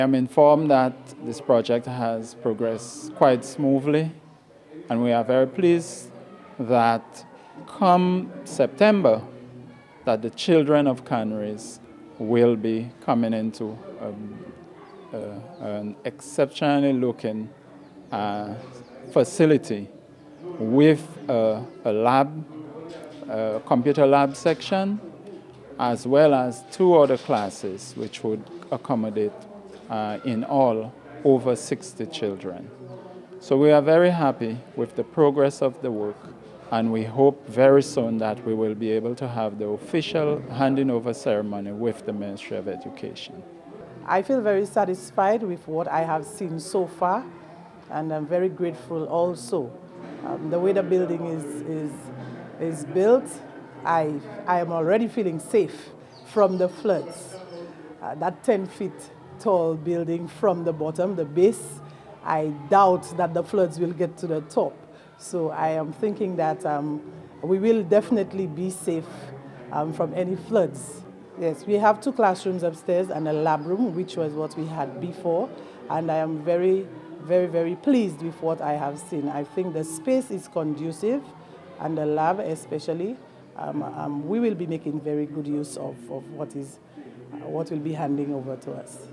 I'm informed that this project has progressed quite smoothly, and we are very pleased that come September, that the children of Canaries will be coming into an exceptionally looking facility with a lab, a computer lab section, as well as 2 other classes which would accommodate in all over 60 children. So we are very happy with the progress of the work, and we hope very soon that we will be able to have the official handing over ceremony with the Ministry of Education. I feel very satisfied with what I have seen so far, and I'm very grateful also. The way the building is built, I am already feeling safe from the floods. That 10 feet tall building from the bottom, the base, I doubt that the floods will get to the top. So I am thinking that we will definitely be safe from any floods. Yes, we have 2 classrooms upstairs and a lab room, which was what we had before. And I am very, very, very pleased with what I have seen. I think the space is conducive, and the lab especially. We will be making very good use of what will be handing over to us.